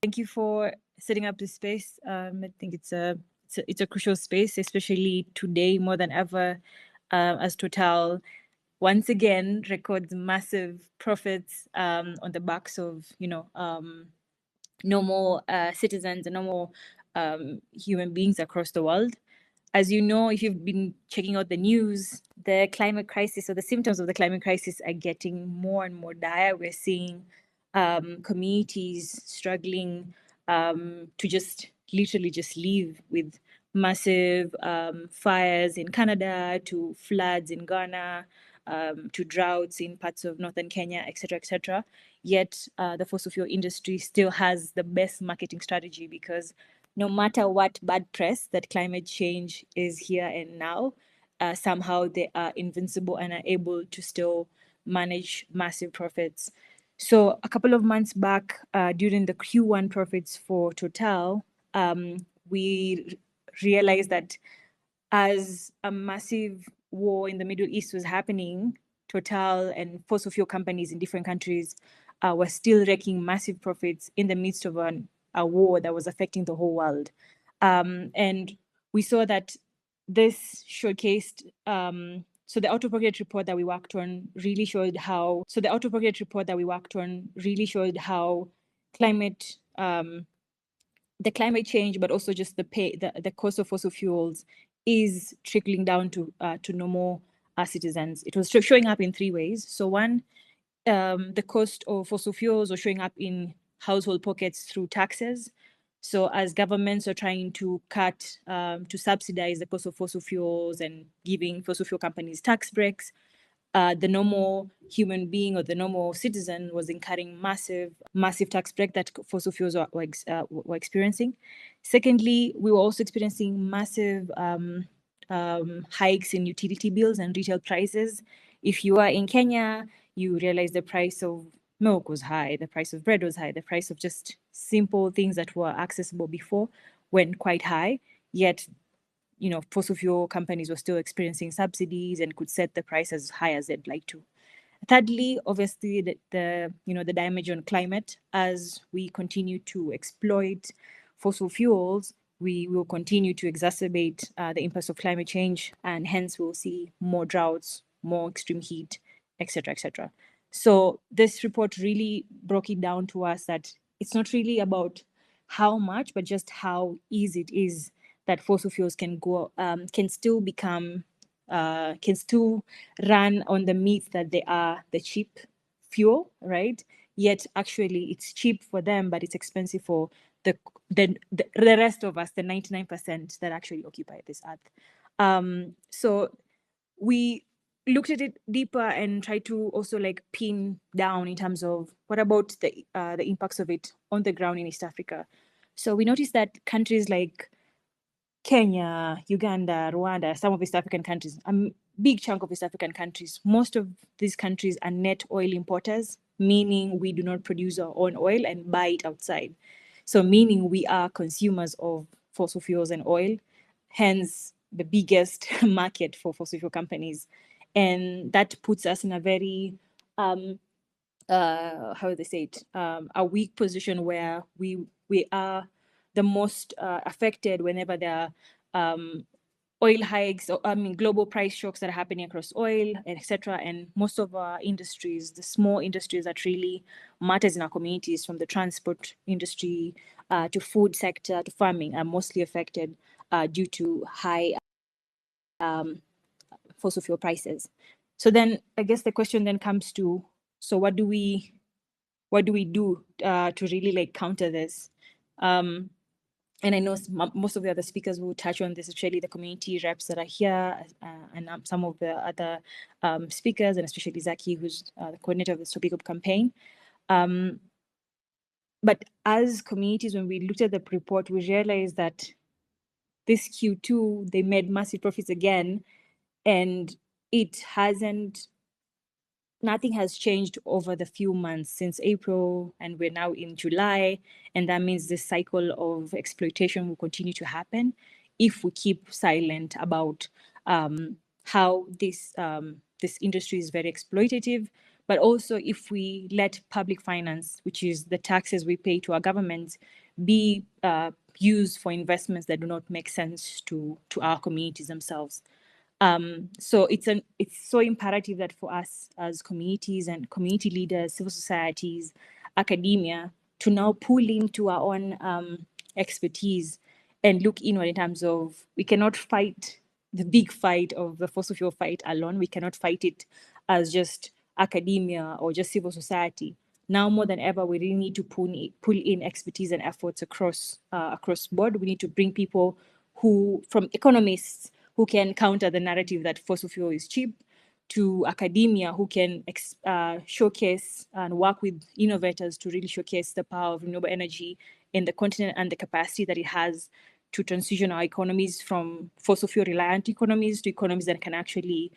Thank you for setting up this space. I think it's a crucial space, especially today more than ever, as Total once again records massive profits on the backs of normal citizens and normal human beings across the world. As you know, if you've been checking out the news, the climate crisis or the symptoms of the climate crisis are getting more and more dire. We're seeing communities struggling to just literally just live, with massive fires in Canada, to floods in Ghana, to droughts in parts of northern Kenya, etc., etc. Yet the fossil fuel industry still has the best marketing strategy, because no matter what bad press that climate change is here and now, somehow they are invincible and are able to still manage massive profits. So a couple of months back, during the Q1 profits for Total, we realized that as a massive war in the Middle East was happening, Total and fossil fuel companies in different countries were still wreaking massive profits in the midst of a war that was affecting the whole world. And we saw that this showcased so the out-of-pocket report that we worked on really showed how climate the climate change, but also just the cost of fossil fuels is trickling down to normal citizens. It was showing up in three ways. So one, the cost of fossil fuels was showing up in household pockets through taxes. So as governments are trying to cut, to subsidize the cost of fossil fuels and giving fossil fuel companies tax breaks, the normal human being or the normal citizen was incurring massive tax break that fossil fuels were experiencing. Secondly, we were also experiencing massive hikes in utility bills and retail prices. If you are in Kenya, you realize the price of milk was high, the price of bread was high, the price of just simple things that were accessible before went quite high. Yet fossil fuel companies were still experiencing subsidies and could set the price as high as they'd like to. Thirdly, obviously, the damage on climate. As we continue to exploit fossil fuels, we will continue to exacerbate the impacts of climate change, and hence we'll see more droughts, more extreme heat, etc., etc. So this report really broke it down to us that it's not really about how much, but just how easy it is that fossil fuels can still run on the myth that they are the cheap fuel, right? Yet actually it's cheap for them, but it's expensive for the rest of us, the 99% that actually occupy this earth. So we looked at it deeper and tried to also pin down in terms of what about the impacts of it on the ground in East Africa. So we noticed that countries like Kenya, Uganda, Rwanda, some of East African countries, a big chunk of East African countries, most of these countries are net oil importers, meaning we do not produce our own oil and buy it outside. So meaning we are consumers of fossil fuels and oil, hence the biggest market for fossil fuel companies. And that puts us in a very, how do they say it, a weak position where we are the most affected whenever there are oil hikes, or global price shocks that are happening across oil, etc. And most of our industries, the small industries that really matters in our communities, from the transport industry to food sector to farming, are mostly affected due to high fossil fuel prices. So then I guess the question then comes to, so what do we do to really counter this? And I know most of the other speakers will touch on this, especially the community reps that are here, and some of the other speakers, and especially Zaki, who's the coordinator of the Stop Hiccup campaign. But as communities, when we looked at the report, we realized that this Q2, they made massive profits again, and nothing has changed over the few months since April, and we're now in July. And that means this cycle of exploitation will continue to happen if we keep silent about how this industry is very exploitative, but also if we let public finance, which is the taxes we pay to our government, be used for investments that do not make sense to our communities themselves. So it's so imperative that for us as communities and community leaders, civil societies, academia, to now pull into our own expertise and look inward in terms of, we cannot fight the big fight of the fossil fuel fight alone. We cannot fight it as just academia or just civil society. Now more than ever, we really need to pull in expertise and efforts across board. We need to bring people from economists who can counter the narrative that fossil fuel is cheap, to academia who can showcase and work with innovators to really showcase the power of renewable energy in the continent and the capacity that it has to transition our economies from fossil fuel reliant economies to economies that can actually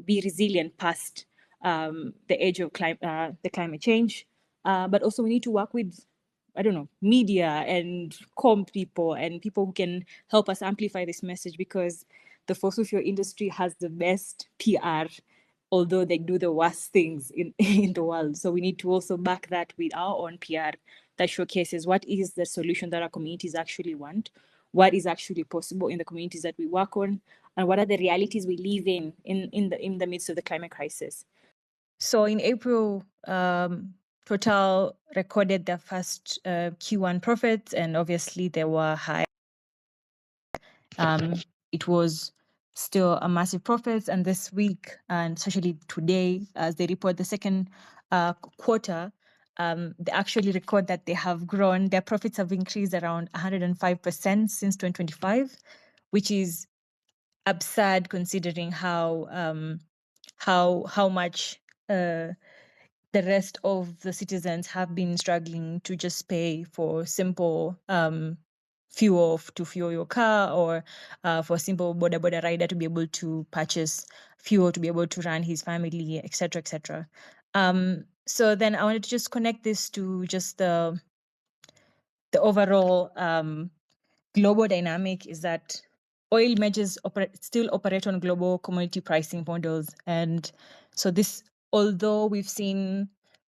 be resilient past the age of the climate change. But also we need to work with, I don't know, media and people and people who can help us amplify this message, because the fossil fuel industry has the best PR, although they do the worst things in the world. So we need to also back that with our own PR that showcases what is the solution that our communities actually want, what is actually possible in the communities that we work on, and what are the realities we live in the midst of the climate crisis. So in April, Total recorded their first Q1 profits, and obviously they were high. It was still a massive profits, and this week, and especially today, as they report the second quarter, they actually record that they have grown. Their profits have increased around 105% since 2025, which is absurd considering how much the rest of the citizens have been struggling to just pay for simple fuel to fuel your car, or for a simple boda rider to be able to purchase fuel to be able to run his family, etc., etc. So then I wanted to just connect this to just the overall global dynamic, is that oil majors still operate on global commodity pricing models. And so this, although we've seen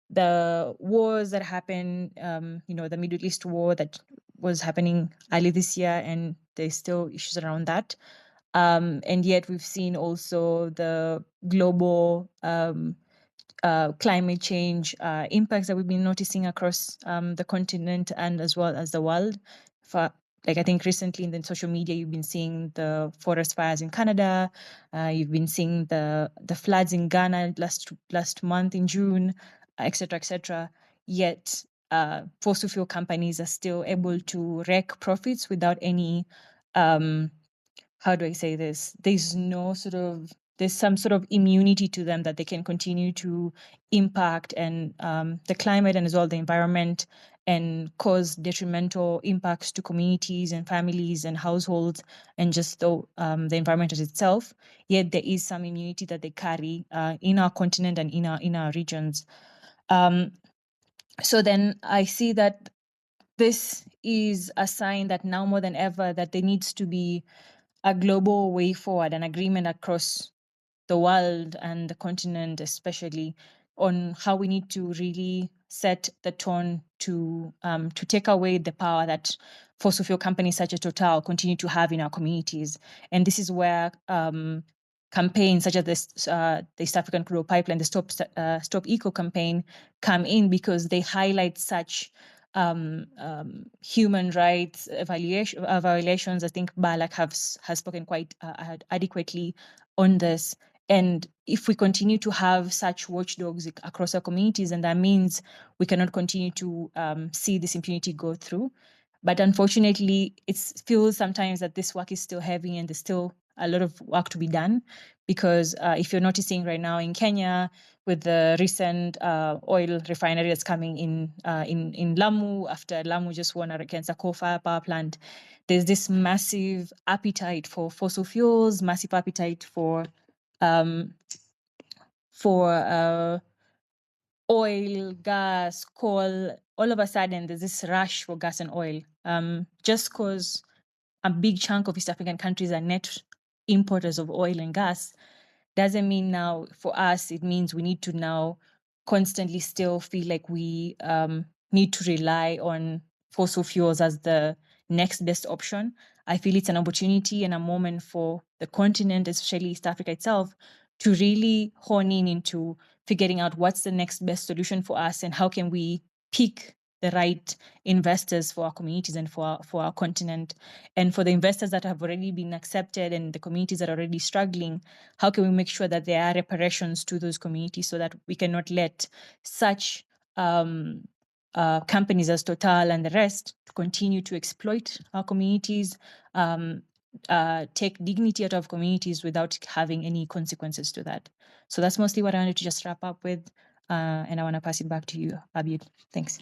the wars that happen, the Middle East war that was happening early this year, and there's still issues around that. And yet we've seen also the global climate change impacts that we've been noticing across the continent and as well as the world. Like I think recently in the social media, you've been seeing the forest fires in Canada. You've been seeing the floods in Ghana last month in June, et cetera, et cetera. Yet fossil fuel companies are still able to wreak profits without any, how do I say this? There's some sort of immunity to them, that they can continue to impact and the climate and as well the environment, and cause detrimental impacts to communities and families and households and just the environment itself. Yet there is some immunity that they carry in our continent and in our regions. So then I see that this is a sign that now more than ever that there needs to be a global way forward, an agreement across the world and the continent, especially on how we need to really set the tone to take away the power that fossil fuel companies such as Total continue to have in our communities. And this is where campaigns such as the East African Crude Oil Pipeline, the Stop Eco campaign, come in, because they highlight such human rights violations. I think Balak has spoken quite adequately on this. And if we continue to have such watchdogs across our communities, and that means we cannot continue to see this impunity go through. But unfortunately, it feels sometimes that this work is still heavy and there's still a lot of work to be done, because if you're noticing right now in Kenya, with the recent oil refinery that's coming in Lamu, after Lamu just won against a coal-fired power plant, there's this massive appetite for fossil fuels, massive appetite for oil, gas, coal. All of a sudden, there's this rush for gas and oil, just because a big chunk of East African countries are net importers of oil and gas. doesn't mean now for us, it means we need to now constantly still feel like we need to rely on fossil fuels as the next best option. I feel it's an opportunity and a moment for the continent, especially East Africa itself, to really hone in into figuring out what's the next best solution for us and how can we pick the right investors for our communities and for our continent. And for the investors that have already been accepted and the communities that are already struggling, how can we make sure that there are reparations to those communities so that we cannot let such companies as Total and the rest to continue to exploit our communities, take dignity out of communities without having any consequences to that. So that's mostly what I wanted to just wrap up with. And I want to pass it back to you, Abid. Thanks.